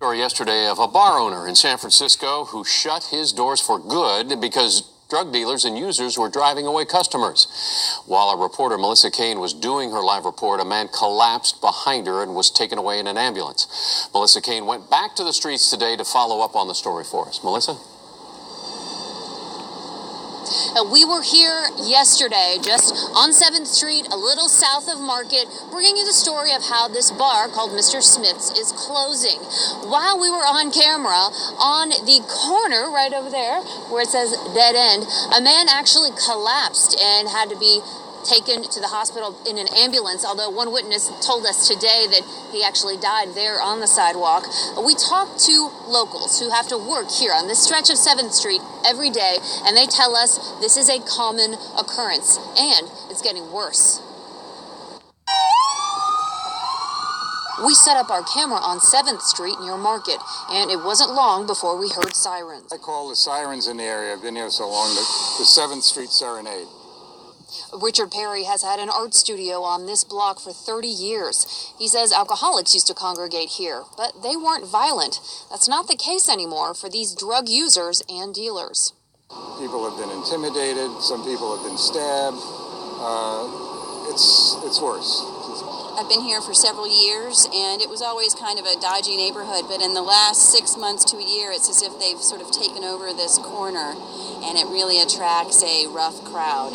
Story yesterday of a bar owner in San Francisco who shut his doors for good because drug dealers and users were driving away customers. While our reporter Melissa Kane was doing her live report, a man collapsed behind her and was taken away in an ambulance. Melissa Kane went back to the streets today to follow up on the story for us. Melissa? We were here yesterday, just on 7th Street, a little south of Market, bringing you the story of how this bar called Mr. Smith's is closing. While we were on camera, on the corner right over there, where it says dead end, a man actually collapsed and had to be taken to the hospital in an ambulance, although one witness told us today that he actually died there on the sidewalk. We talked to locals who have to work here on this stretch of 7th Street every day, and they tell us this is a common occurrence, and it's getting worse. We set up our camera on 7th Street near Market, and it wasn't long before we heard sirens. I call the sirens in the area. I've been here so long, the 7th Street Serenade. Richard Perry has had an art studio on this block for 30 years. He says alcoholics used to congregate here, but they weren't violent. That's not the case anymore for these drug users and dealers. People have been intimidated. Some people have been stabbed. It's worse. I've been here for several years, and it was always kind of a dodgy neighborhood, but in the last 6 months to a year, it's as if they've sort of taken over this corner, and it really attracts a rough crowd.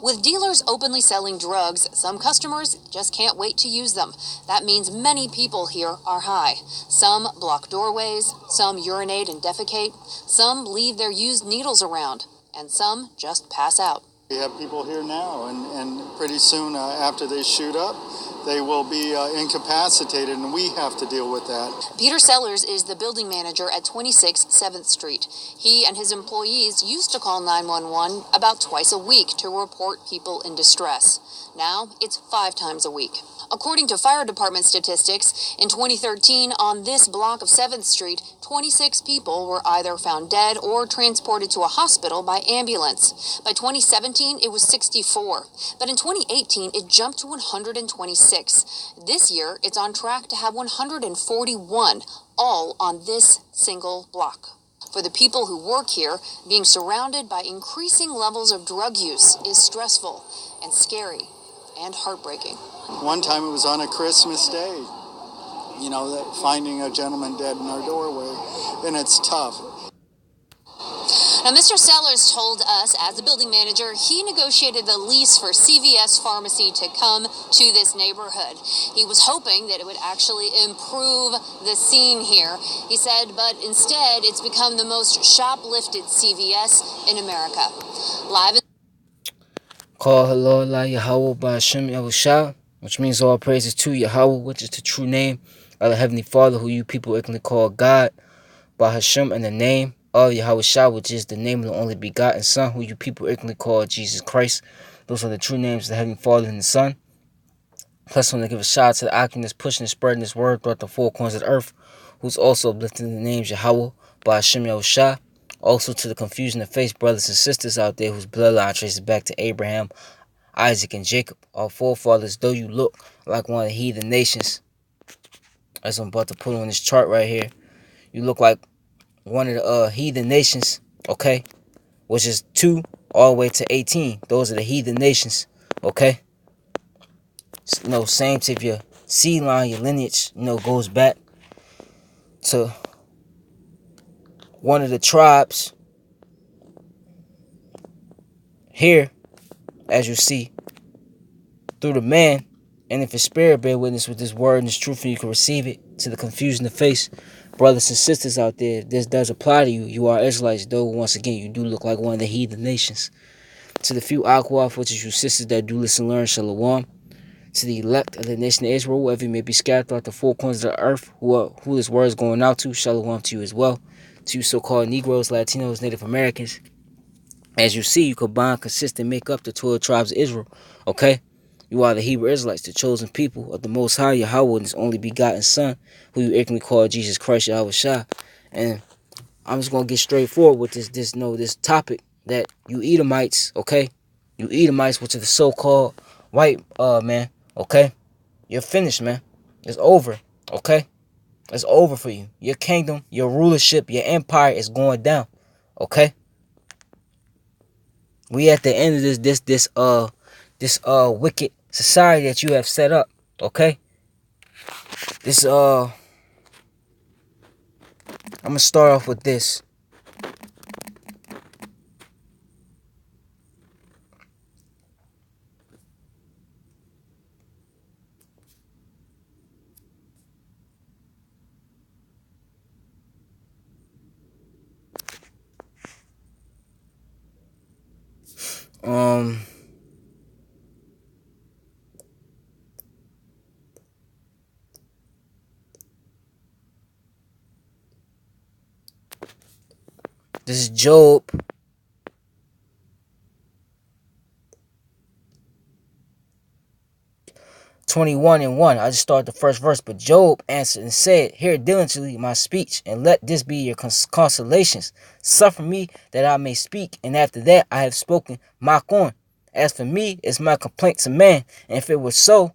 With dealers openly selling drugs, some customers just can't wait to use them. That means many people here are high. Some block doorways, some urinate and defecate, some leave their used needles around, and some just pass out. We have people here now, and pretty soon after they shoot up, they will be incapacitated, and we have to deal with that. Peter Sellers is the building manager at 26 7th Street. He and his employees used to call 911 about twice a week to report people in distress. Now it's 5 times a week. According to fire department statistics, in 2013, on this block of 7th Street, 26 people were either found dead or transported to a hospital by ambulance. By 2017, it was 64. But in 2018, it jumped to 126. This year, it's on track to have 141, all on this single block. For the people who work here, being surrounded by increasing levels of drug use is stressful and scary and heartbreaking. One time it was on a Christmas day, you know, finding a gentleman dead in our doorway, and it's tough. Now, Mr. Sellers told us, as the building manager, he negotiated the lease for CVS Pharmacy to come to this neighborhood. He was hoping that it would actually improve the scene here. He said, but instead, it's become the most shoplifted CVS in America. Live in Call hello la Yahweh by Hashem Yahushua, which means all praises to Yahweh, which is the true name of the Heavenly Father, who you people ignorantly call God, by Hashem, and the name of Yahushua, which is the name of the only begotten Son, who you people ignorantly call Jesus Christ. Those are the true names of the Heavenly Father and the Son. Plus, I want to give a shout out to the Akim that's pushing and spreading this word throughout the 4 corners of the earth, who's also uplifting the names Yahweh by Hashem Yahushua. Also to the confusion of faith brothers and sisters out there whose bloodline traces back to Abraham, Isaac, and Jacob, our forefathers, though you look like one of the heathen nations, as I'm about to put on this chart right here, you look like one of the heathen nations, okay, which is 2 all the way to 18. Those are the heathen nations, okay. You know, same to your seed line, your lineage, you know, goes back to one of the tribes here, as you see, through the man. And if your spirit bear witness with this word and this truth, and you can receive it, to the confusion of face brothers and sisters out there, this does apply to you. You are Israelites, though once again you do look like one of the heathen nations. To the few Akwaf, which is you sisters that do listen and learn, Shalom. To the elect of the nation of Israel, whoever you may be scattered throughout the 4 corners of the earth, who this word is going out to, Shalom to you as well. To you so-called Negroes, Latinos, Native Americans. As you see, you combine, consist, and make up the 12 tribes of Israel. Okay? You are the Hebrew Israelites, the chosen people of the Most High, Yahweh, and His only begotten Son, who you ignorantly call Jesus Christ, Yahweh Shah. And I'm just going to get straight forward with this topic that you Edomites, okay? You Edomites, which are the so-called white man, okay? You're finished, man. It's over, okay? It's over for you. Your kingdom, your rulership, your empire is going down. Okay? We at the end of this wicked society that you have set up. Okay? This I'm gonna start off with this. Um this is Job 21:1. I just started the first verse. But Job answered and said, hear diligently my speech, and let this be your consolations. Suffer me that I may speak, and after that I have spoken, mock on. As for me, is my complaint to man, and if it were so,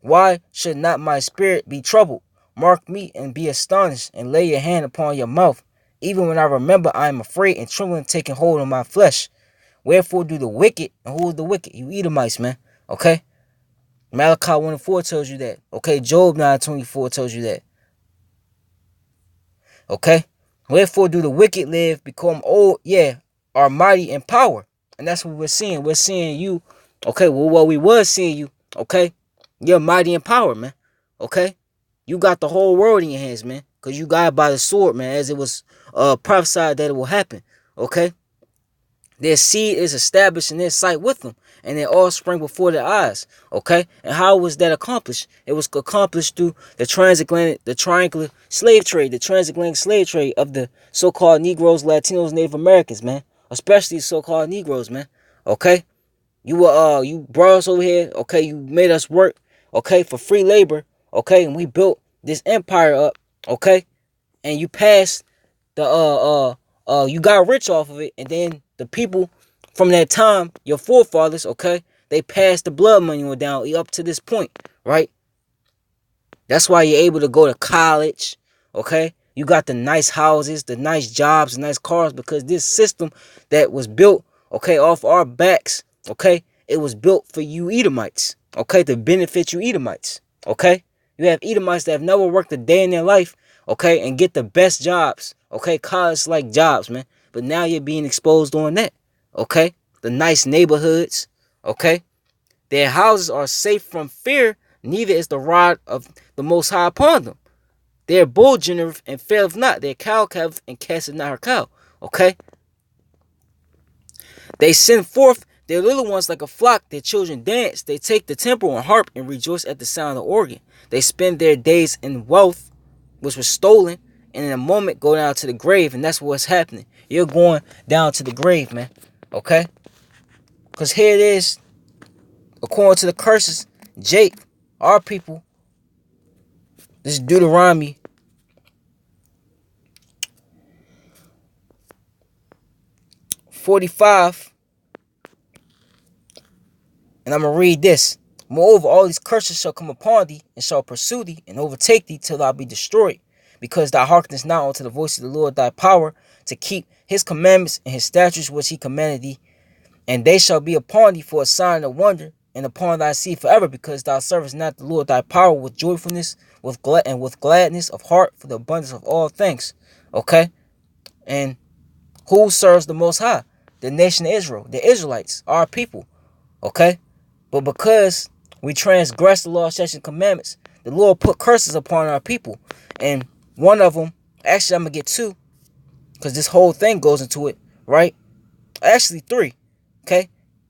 why should not my spirit be troubled? Mark me and be astonished, and lay your hand upon your mouth. Even when I remember, I am afraid, and trembling taking hold of my flesh. Wherefore do the wicked, and who is the wicked? You Edomites, man. Okay? Malachi 1:4 tells you that. Okay, Job 9:24 tells you that. Okay? Wherefore do the wicked live, become old, are mighty in power. And that's what we're seeing. We're seeing you, okay, well, what we was seeing you, okay? You're mighty in power, man. Okay? You got the whole world in your hands, man. Because you got it by the sword, man, as it was prophesied that it will happen. Okay? Their seed is established in their sight with them, and their offspring before their eyes. Okay? And how was that accomplished? It was accomplished through the triangular slave trade, the transatlantic slave trade of the so-called Negroes, Latinos, Native Americans, man. Especially so-called Negroes, man. Okay? You brought us over here, okay, you made us work, okay, for free labor, okay, and we built this empire up, okay, and you passed you got rich off of it, and then the people from that time, your forefathers, okay, they passed the blood money on down up to this point, right? That's why you're able to go to college, okay? You got the nice houses, the nice jobs, the nice cars, because this system that was built, okay, off our backs, okay, it was built for you Edomites, okay, to benefit you Edomites, okay? You have Edomites that have never worked a day in their life, okay, and get the best jobs, okay, college-like jobs, man. But now you're being exposed on that, okay? The nice neighborhoods, okay? Their houses are safe from fear, neither is the rod of the Most High upon them. Their bull genereth and faileth not. Their cow calveth and casteth not her cow. Okay? They send forth their little ones like a flock. Their children dance. They take the timbrel and harp and rejoice at the sound of the organ. They spend their days in wealth, which was stolen, and in a moment go down to the grave. And that's what's happening. You're going down to the grave, man. Okay? Because here it is. According to the curses, Jake, our people, this is Deuteronomy 45, and I'm going to read this. Moreover, all these curses shall come upon thee, and shall pursue thee, and overtake thee, till thou be destroyed, because thou hearkenest not unto the voice of the Lord thy power, to keep his commandments and his statutes which he commanded thee. And they shall be upon thee for a sign and a wonder, and upon thy seed forever, because thou servest not the Lord thy power with joyfulness, with gladness of heart, for the abundance of all things. Okay? And who serves the Most High? The nation of Israel, the Israelites, our people. Okay? But because we transgress the law, statutes, and commandments, the Lord put curses upon our people. And one of them, actually I'm going to get two, because this whole thing goes into it, right? Actually three. Okay?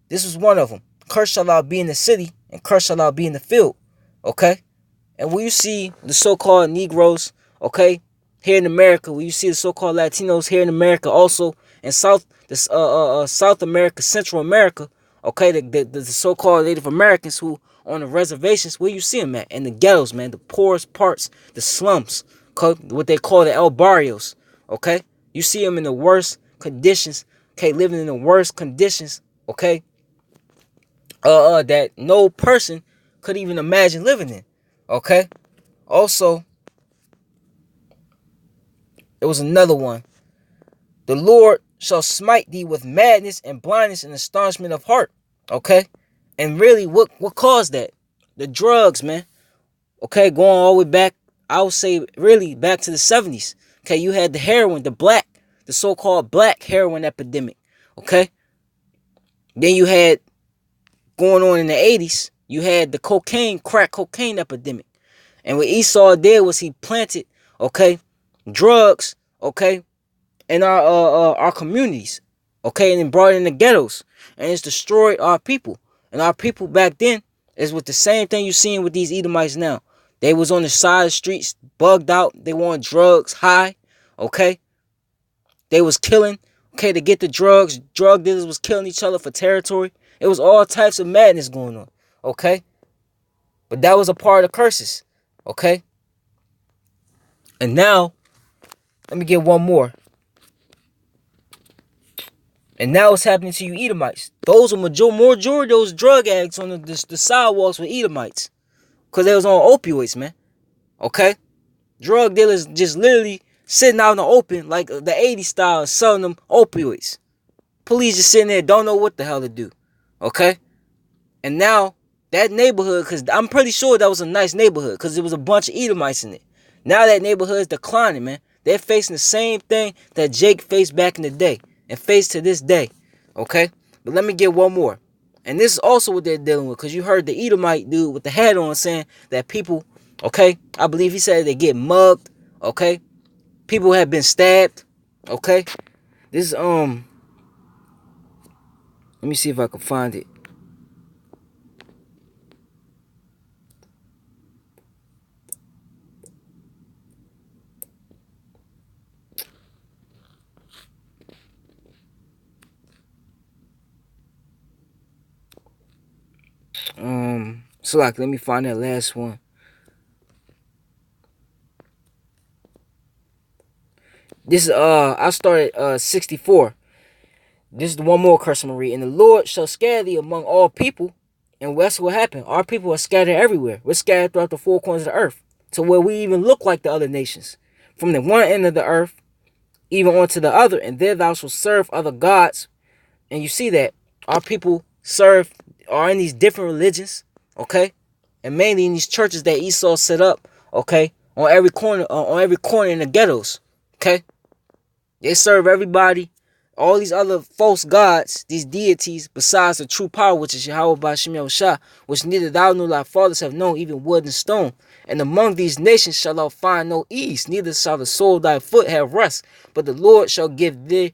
This was one of them. Cursed shall thou be in the city, and cursed shall thou be in the field. Okay? And when you see the so-called Negroes, okay, here in America, when you see the so-called Latinos here in America, also in South America, Central America, okay, the so-called Native Americans who on the reservations, where you see them at? In the ghettos, man, the poorest parts, the slums, what they call the El Barrios, okay? You see them in the worst conditions, okay, living in the worst conditions, okay, that no person could even imagine living in, okay? Also, There was another one. The Lord shall smite thee with madness and blindness and astonishment of heart. Okay? And really, what caused that? The drugs, man. Okay, going all the way back, I would say really back to the 70s. Okay, you had the heroin, the so-called black heroin epidemic. Okay? Then you had, going on in the 80s, you had the crack cocaine epidemic. And what Esau did was he planted, okay, drugs, okay, in our communities, okay, and then brought it in the ghettos, and it's destroyed our people. And our people back then is with the same thing you're seeing with these Edomites now. They was on the side of the streets, bugged out. They want drugs, high, okay. They was killing, okay, to get the drugs. Drug dealers was killing each other for territory. It was all types of madness going on, okay. But that was a part of the curses, okay. And now, let me get one more. And now it's happening to you Edomites. Those are majority of those drug addicts on the sidewalks with Edomites. Because they was on opioids, man. Okay? Drug dealers just literally sitting out in the open like the 80s style selling them opioids. Police just sitting there, don't know what the hell to do. Okay? And now, that neighborhood, because I'm pretty sure that was a nice neighborhood, because there was a bunch of Edomites in it. Now that neighborhood is declining, man. They're facing the same thing that Jake faced back in the day. And face to this day, okay? But let me get one more. And this is also what they're dealing with, because you heard the Edomite dude with the hat on saying that people, okay? I believe he said they get mugged, okay? People have been stabbed, okay? This let me see if I can find it. So like, let me find that last one. This is I started 64. This is the one more curse I'm gonna read. And the Lord shall scatter thee among all people. And that's what happened. Our people are scattered everywhere. We're scattered throughout the four corners of the earth, to where we even look like the other nations. From the one end of the earth, even onto the other. And there thou shalt serve other gods. And you see that our people are in these different religions, okay? And mainly in these churches that Esau set up, okay? On every corner in the ghettos, okay? They serve everybody, all these other false gods, these deities, besides the true power, which is Yahweh Ba'Shem Yahushua, which neither thou nor thy fathers have known, even wood and stone. And among these nations shalt thou find no ease, neither shall the sole of thy foot have rest. But the Lord shall give thee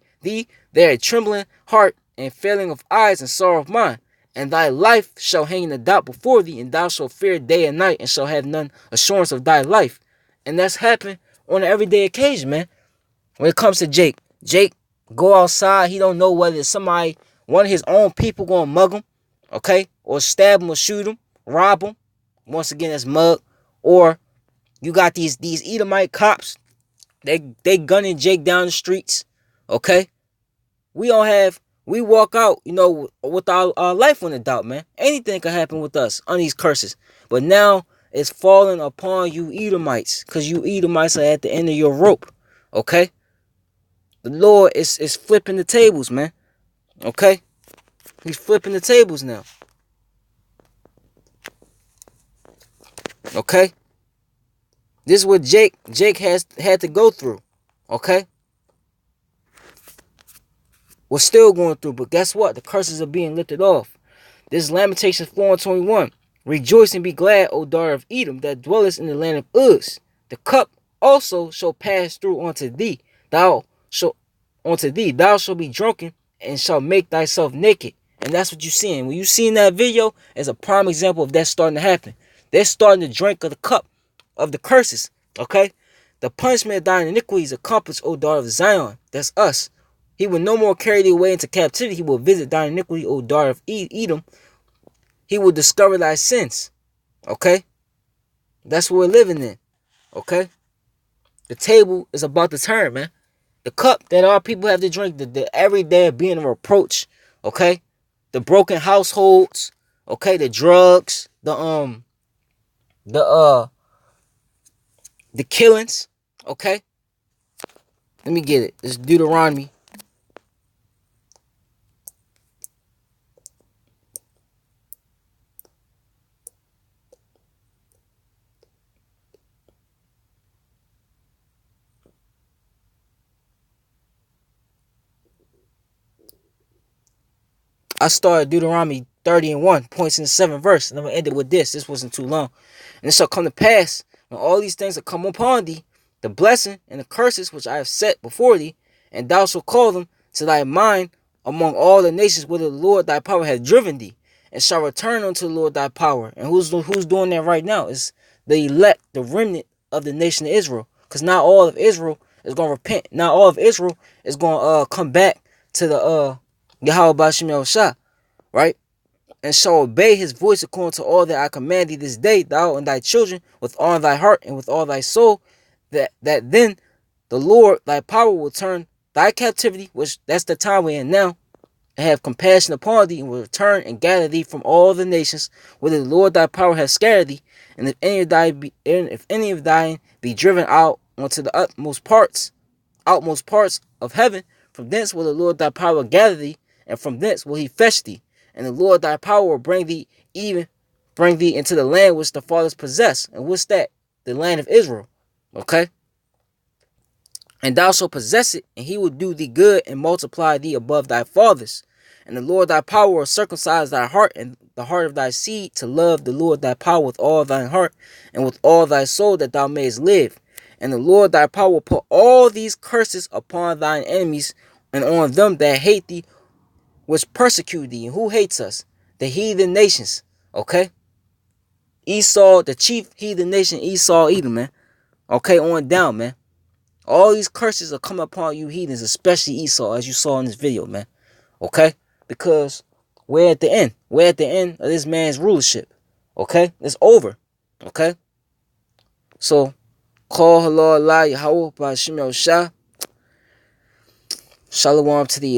there a trembling heart, and failing of eyes, and sorrow of mind. And thy life shall hang in a doubt before thee, and thou shalt fear day and night, and shall have none assurance of thy life. And that's happened on an everyday occasion, man. When it comes to Jake go outside, he don't know whether it's somebody, one of his own people gonna mug him, okay? Or stab him or shoot him, rob him. Once again, that's mug. Or you got these Edomite cops, they gunning Jake down the streets, okay? We walk out, with our life on the doubt, man. Anything can happen with us on these curses. But now it's falling upon you Edomites, because you Edomites are at the end of your rope, okay? The Lord is flipping the tables, man, okay? He's flipping the tables now, okay? This is what Jake had to go through, okay? We're still going through, but guess what? The curses are being lifted off. This is Lamentations 4:21. Rejoice and be glad, O daughter of Edom, that dwellest in the land of Uz. The cup also shall pass through unto thee. Thou shalt be drunken, and shall make thyself naked. And that's what you're seeing. When you see in that video, is a prime example of that starting to happen. They're starting to drink of the cup of the curses, okay? The punishment of thine iniquities accomplished, O daughter of Zion. That's us. He will no more carry thee away into captivity. He will visit thine iniquity, O daughter of Edom. He will discover thy sins. Okay? That's what we're living in. Okay? The table is about to turn, man. The cup that our people have to drink, the everyday being a reproach. Okay? The broken households. Okay? The drugs. The killings. Okay? Let me get it. It's Deuteronomy. I started Deuteronomy 30:1, points in the 7th verse, and I'm going to end it with this. This wasn't too long. And it shall come to pass, when all these things are come upon thee, the blessing and the curses which I have set before thee, and thou shalt call them to thy mind among all the nations whither the Lord thy power hath driven thee, and shall return unto the Lord thy power. And who's doing that right now? Is the elect, the remnant of the nation of Israel. Because not all of Israel is going to repent. Not all of Israel is going to come back to the Yahweh Bashim Yahushua, right? And shall obey his voice according to all that I command thee this day, thou and thy children, with all thy heart and with all thy soul, that then the Lord thy power will turn thy captivity, which that's the time we're in now, and have compassion upon thee, and will return and gather thee from all the nations, whither the Lord thy power hath scattered thee. And if any of thine be driven out unto the outmost parts of heaven, from thence will the Lord thy power gather thee, and from thence will he fetch thee. And the Lord thy power will bring thee into the land which the fathers possess. And what's that? The land of Israel. Okay? And thou shalt possess it, and he will do thee good and multiply thee above thy fathers. And the Lord thy power will circumcise thy heart and the heart of thy seed to love the Lord thy power with all thine heart and with all thy soul, that thou mayest live. And the Lord thy power will put all these curses upon thine enemies and on them that hate thee, which persecute thee. And who hates us? The heathen nations. Okay? Esau, the chief heathen nation, Esau, Edom, man. Okay, on down, man. All these curses are coming upon you heathens, especially Esau, as you saw in this video, man. Okay? Because we're at the end. We're at the end of this man's rulership. Okay? It's over. Okay? So, call Allah, Yahweh, Ba'ashim Yahushua. Shalom to the